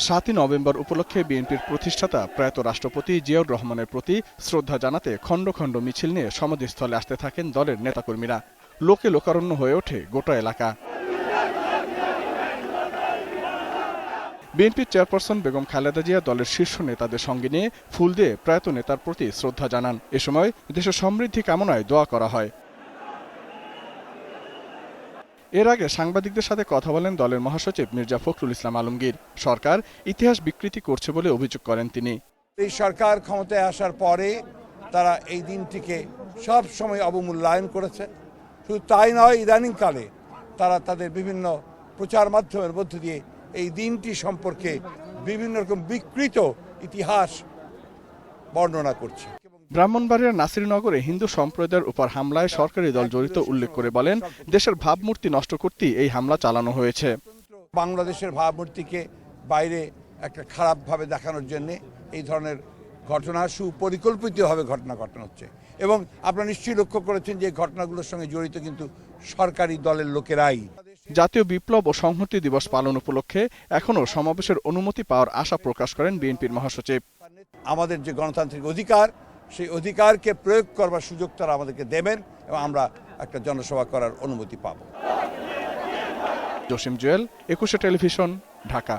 7ই November উপলক্ষে বিএনপির প্রতিষ্ঠাতা প্রয়াত রাষ্ট্রপতি জিয়াউর রহমানের প্রতি শ্রদ্ধা জানাতে খণ্ড খণ্ড মিছিল নিয়ে সমাধিস্থলে আসতে থাকেন দলের নেতাকর্মীরা। লোকে লোকারণ্য হয়ে ওঠে গোটা এলাকা। বিএনপির চেয়ারপারসন বেগম খালেদা জিয়া দলের শীর্ষ নেতাদের সঙ্গে নিয়ে ফুল দিয়ে প্রয়াত নেতার প্রতি শ্রদ্ধা জানান। এ সময় দেশের সমৃদ্ধি কামনায় দোয়া করা হয়। এর আগে সাংবাদিকদের সাথে কথা বলেন দলের মহাসচিব মির্জা ফখরুল ইসলাম আলমগীর। সরকার ইতিহাস বিকৃতি করছে বলে অভিযোগ করেন তিনি। এই সরকার ক্ষমতায় আসার পরে তারা এই দিনটিকে সব সময় অবমূল্যায়ন করেছে। শুধু তাই নয়, ইদানিংকালে তারা তাদের বিভিন্ন প্রচার মাধ্যমের মধ্য দিয়ে এই দিনটি সম্পর্কে বিভিন্ন রকম বিকৃত ইতিহাস বর্ণনা করছে। ব্রাহ্মণবাড়িয়ার নাসিরনগরে হিন্দু সম্প্রদায়ের উপর হামলায় সরকারি দল জড়িত উল্লেখ করে বলেন, দেশের ভাবমূর্তি নষ্ট করতেই এই হামলা চালানো হয়েছে। বাংলাদেশের ভাবমূর্তিকে বাইরে একটা খারাপভাবে দেখানোর জন্য এই ধরনের ঘটনা সুপরিকল্পিতভাবে ঘটনা ঘটানো হচ্ছে। এবং আপনারা নিশ্চয়ই লক্ষ্য করেছেন যে ঘটনাগুলোর সঙ্গে জড়িত কিন্তু সরকারি দলের লোকেরাই। জাতীয় বিপ্লব ও সংহতি দিবস পালন উপলক্ষে এখনও সমাবেশের অনুমতি পাওয়ার আশা প্রকাশ করেন বিএনপির মহাসচিব। আমাদের যে গণতান্ত্রিক অধিকার, সেই অধিকারকে প্রয়োগ করবার সুযোগ তারা আমাদেরকে দেবেন এবং আমরা একটা জনসভা করার অনুমতি পাব। জসিম জুয়েল, 21 টেলিভিশন, ঢাকা।